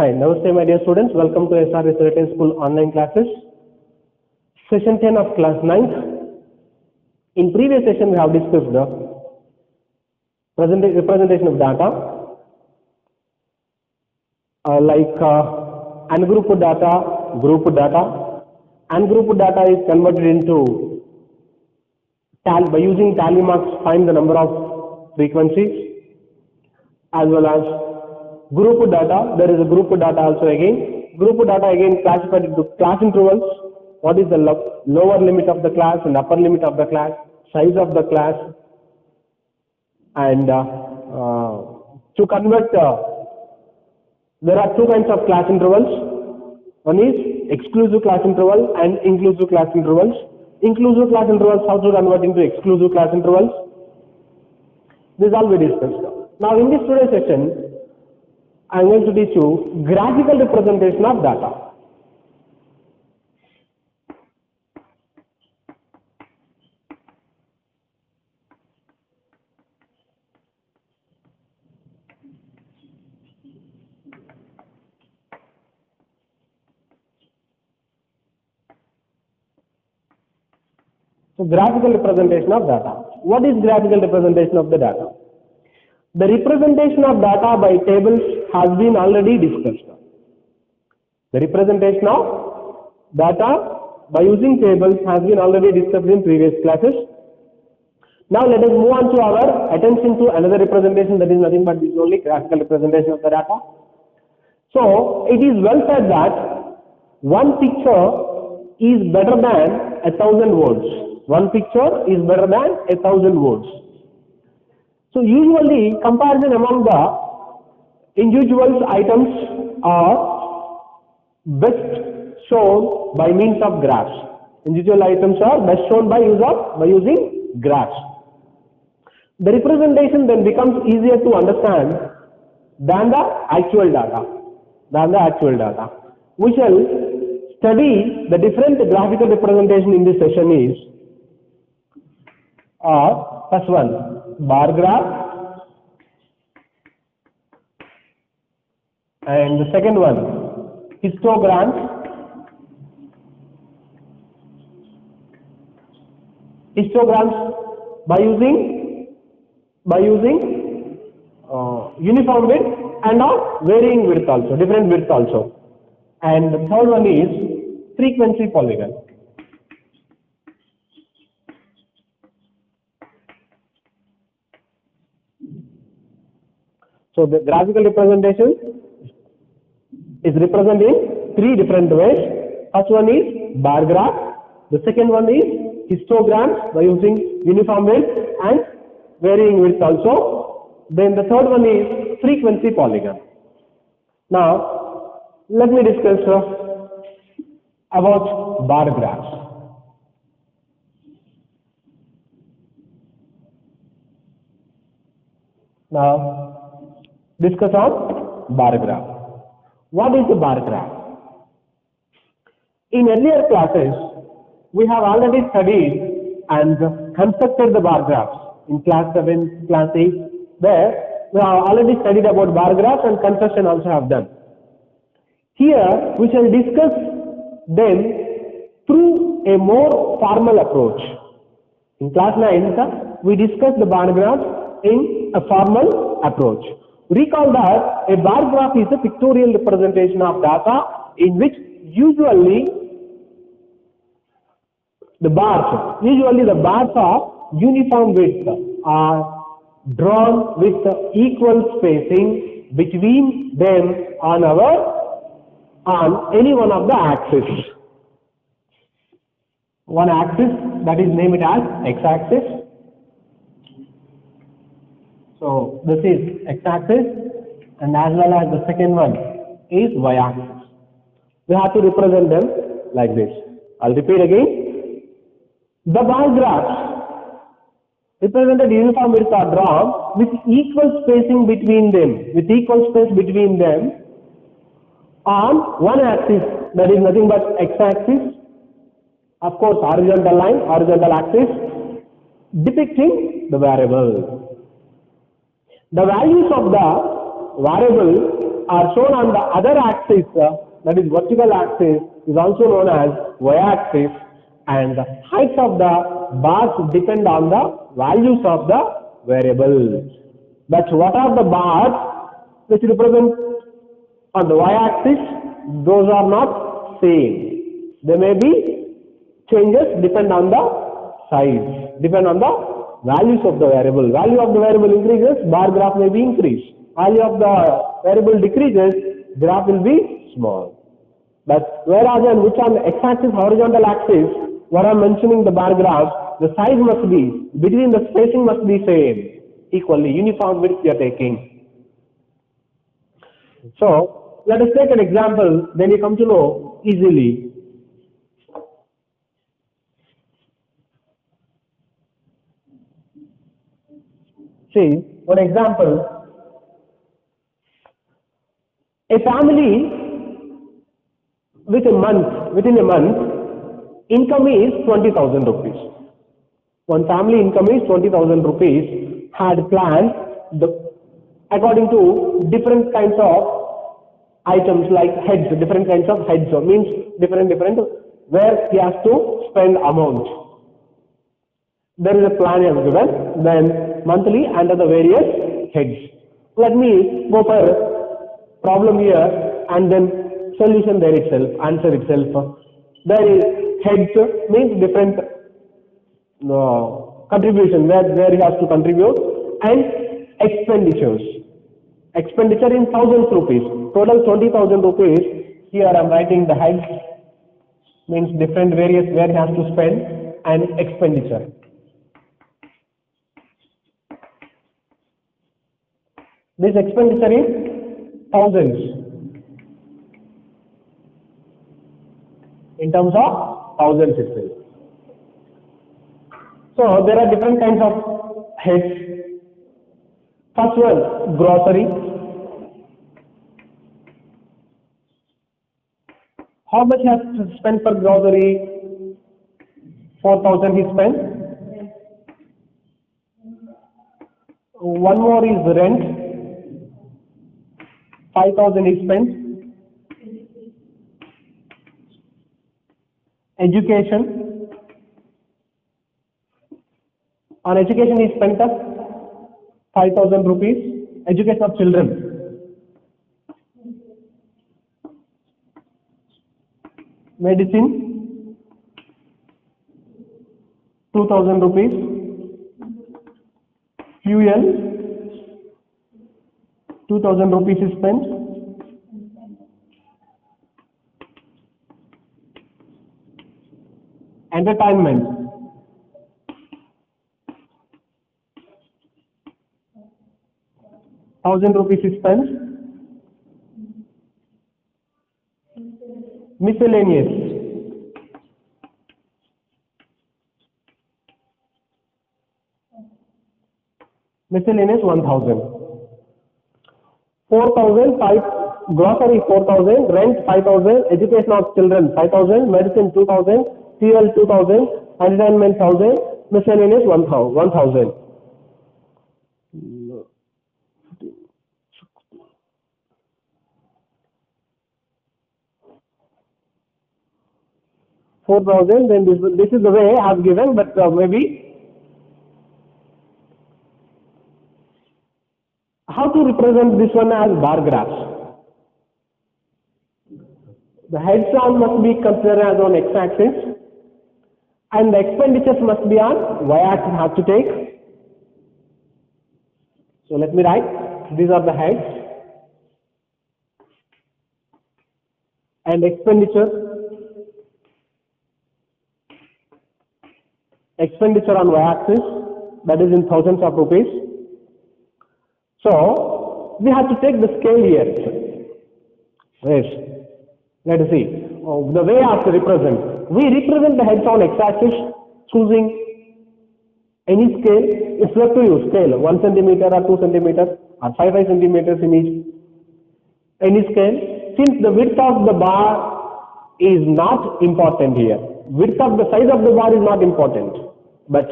Hi, namaste my dear students. Welcome to SR Research School online classes. Session 10 of class 9th. In previous session we have discussed the representation of data ungrouped data, grouped data. Ungrouped data is converted into by using tally marks find the number of frequencies, as well as grouped data. There is a grouped data also again. Grouped data again classified into class intervals. What is the lower limit of the class and upper limit of the class, size of the class, and to convert there are two kinds of class intervals. One is exclusive class interval and inclusive class intervals. Inclusive class intervals how to convert into exclusive class intervals. This all we discussed. Now in this today's session, I am going to teach you graphical representation of data. So graphical representation of data. What is graphical representation of the data? The representation of data by tables has been already discussed. The representation of data by using tables has been already discussed in previous classes. Now let us move on to our attention to another representation, that is nothing but this only graphical representation of the data. So it is well said that one picture is better than 1,000 words. One picture is better than 1,000 words. So usually comparison among the individual items are best shown by means of graphs. Individual items are best shown by using graphs. The representation then becomes easier to understand than the actual data. We shall study the different graphical representation in this session is first one, bar graph, and the second one, histograms. Histograms by using uniform width and varying width also, different width also. And the third one is frequency polygon. So the graphical representation is represented in three different ways. First one is bar graph. The second one is histograms by using uniform width and varying width also. Then the third one is frequency polygon. Now let me discuss about bar graphs. Now discuss on bar graph. What is the bar graph? In earlier classes, we have already studied and constructed the bar graphs. In class 7, class 8, where we have already studied about bar graphs and construction also have done. Here, we shall discuss them through a more formal approach. In class 9, we discussed the bar graphs in a formal approach. Recall that a bar graph is a pictorial representation of data in which usually the bars of uniform width are drawn with equal spacing between them on any one of the axes. One axis, that is named as x-axis. So this is x-axis, and as well as the second one is y-axis. We have to represent them like this. I'll repeat again. The bar graphs represented uniform widths are drawn with equal spacing between them, on one axis, that is nothing but x-axis. Of course, horizontal axis, depicting the variable. The values of the variable are shown on the other axis, that is vertical axis, is also known as y-axis, and the heights of the bars depend on the values of the variables. But what are the bars which represent on the y-axis? Those are not same. There may be changes depend on the size, depend on the values of the variable. Value of the variable increases, bar graph may be increased. Value of the variable decreases, graph will be small. But whereas on which on the x-axis, horizontal axis, what I am mentioning the bar graph, the size must be, between the spacing must be same, equally, uniform width you are taking. So, let us take an example, then you come to know easily. See, for example, a family within a month, income is 20,000 rupees. One family income is 20,000 rupees, had planned according to different kinds of items like heads, different kinds of heads, means different where he has to spend amount. There is a plan as given, then monthly under the various heads. Let me go for problem here and then solution there itself, answer itself. There is heads means different contribution where he has to contribute, and expenditures. Expenditure in thousands rupees. Total 20,000 rupees. Here I am writing the heads means different various where he has to spend, and expenditure. This expenditure is thousands in terms of thousands itself. So there are different kinds of heads. First one, grocery. How much he has to spend for grocery? 4,000 he spent. One more is rent. 5,000 he spent. Education. On education he spent 5,000 rupees. Education of children. Medicine. 2,000 rupees. Fuel. 2,000 rupees is spent. Entertainment. ₹1,000 is spent. Miscellaneous. Miscellaneous 1,000. 4,000, grocery 4,000, rent 5,000, education of children 5,000, medicine 2,000, fuel 2,000, entertainment 1,000, miscellaneous 1,000. $4,000. Then this is the way I have given, but maybe. How to represent this one as bar graphs? The heads on must be considered as on x-axis, and the expenditures must be on y-axis. Have to take. So let me write. These are the heads and expenditure. Expenditure on y-axis, that is in thousands of rupees. So we have to take the scale here. Yes. Let us see. The way I have to represent. We represent the heads on x-axis choosing any scale. It's up to you. Scale 1 centimeter or 2 centimeter or 5 centimeters in each. Any scale. Since the width of the bar is not important here. Width of the size of the bar is not important. But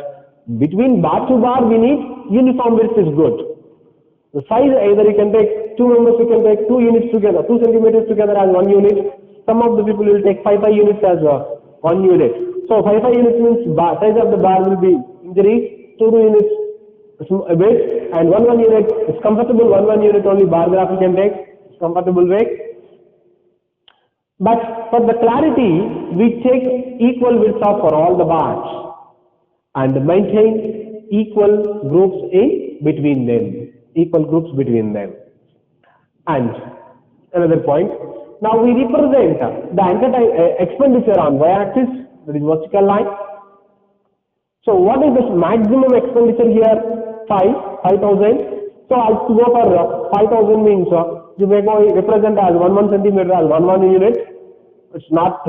between bar to bar we need uniform width is good. The size, either you can take two members, you can take 2 units together, 2 centimeters together as 1 unit. Some of the people will take 5 units as 1 unit. So 5 units means size of the bar will be increased, 2 units a bit, and 1 unit is comfortable. 1 unit only bar graph you can take. It's comfortable way. But for the clarity, we take equal width of for all the bars and maintain equal groups in between them. Equal groups between them. And another point, now we represent the expenditure on y-axis, that is vertical line. So what is the maximum expenditure here? 5,000. So I'll go for 5,000 means you may go represent as 1 centimeter as 1 unit. It's not.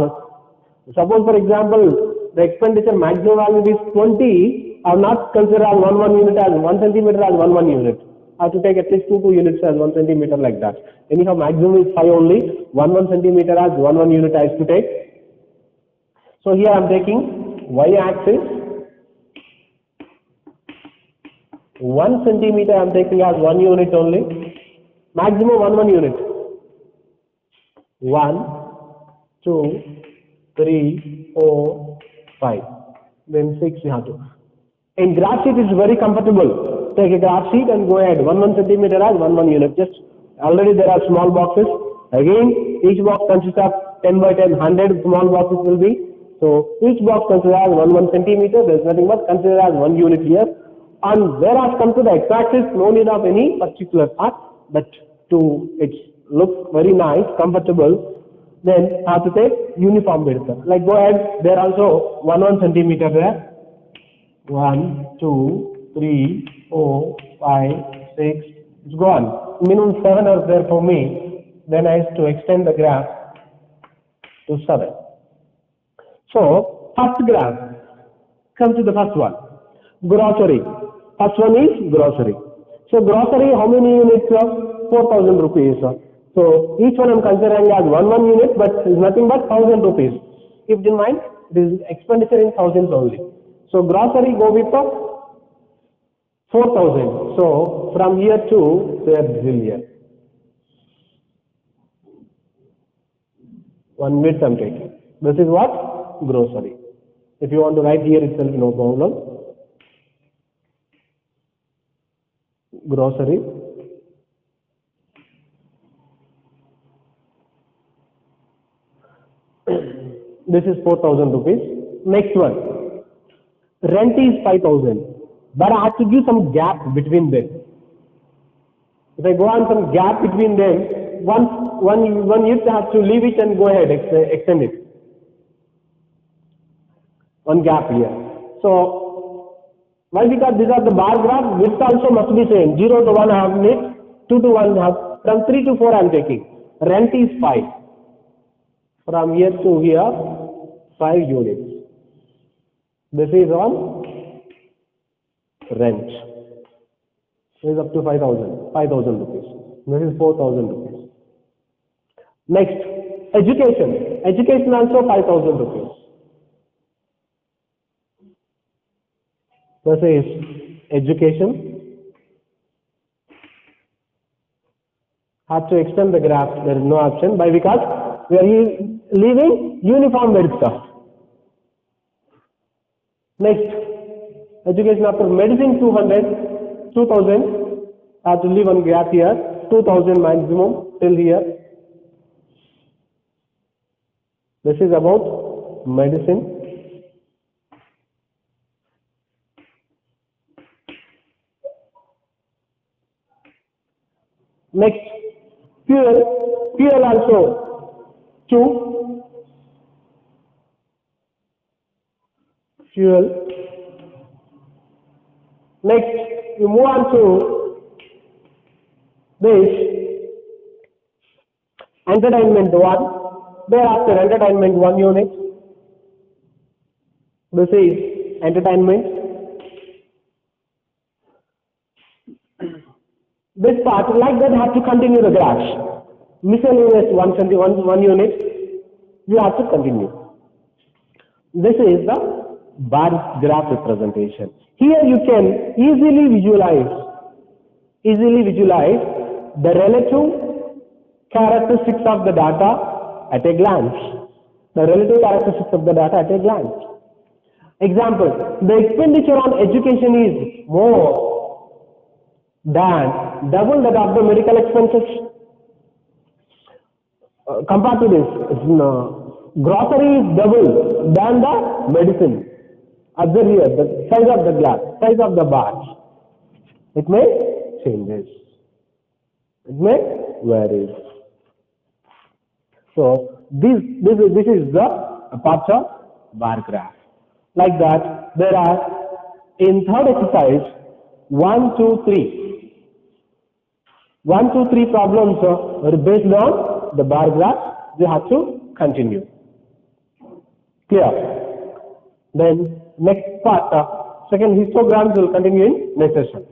Suppose for example the expenditure maximum value is 20. I have not considered as 1 unit as 1 centimeter as 1 unit. I have to take at least 2 units as 1 centimeter like that. Anyhow maximum is 5 only. 1 centimeter as 1 unit I have to take. So here I am taking y-axis. 1 centimeter I am taking as 1 unit only. Maximum 1 unit. 1, 2, 3, 4, 5. Then 6 you have to. In graph sheet it's very comfortable. Take a graph sheet and go ahead. 1 centimeter as 1 unit. Just already there are small boxes. Again, each box consists of 10 by 10, 100 small boxes will be. So each box considered as 1 centimeter. There is nothing but considered as 1 unit here. And whereas come to the x-axis, no need of any particular part, but to it look very nice, comfortable, then have to take uniform width. Like go ahead, there also 1 centimeter there. 1, 2, 3, 4, 5, 6. It's gone. Minimum 7 are there for me. Then I have to extend the graph to 7. So first graph. Come to the first one. Grocery. First one is grocery. So grocery, how many units? 4,000 rupees. So each one I am considering as 1 unit, but is nothing but 1,000 rupees. Keep in mind, this is expenditure in thousands only. So grocery go with 4,000. So from here to here. 1 minute I am taking. This is what? Grocery. If you want to write here itself, no problem. Grocery. This is 4,000 rupees. Next one. Rent is 5,000. But I have to give some gap between them. If I go on some gap between them, one unit I have to leave it and go ahead, extend it. One gap here. So, why? Because these are the bar graph, width also must be same. 0 to 1 I have need, 2 to 1 I have, from 3 to 4 I am taking. Rent is 5. From here to here, 5 units. This is on rent. This is up to 5,000 rupees. This is 4,000 rupees. Next, education. Education also 5,000 rupees. This is education. Have to extend the graph. There is no option. Why? Because we are leaving uniform width. Next, education after medicine 2,000. I have to leave one gap here. 2,000 maximum till here. This is about medicine. Next, fuel. Fuel also 2. Fuel. Next, we move on to this entertainment 1. Thereafter entertainment 1 unit. This is entertainment. This part like that have to continue the graph. Miscellaneous 1 unit. You have to continue. This is the bar graph representation. Here you can easily visualize easily visualize the relative characteristics of the data at a glance. The relative characteristics of the data at a glance. Example, the expenditure on education is more than double that of the medical expenses. Compared to this, grocery is double than the medicine. Observe here, the size of the glass, size of the bars. It may changes. It may vary. So this is the parts of bar graph. Like that, there are in third exercise 1, 2, 3. 1, 2, 3 problems are based on the bar graph. You have to continue. Clear? Then next part, second histograms will continue in next session.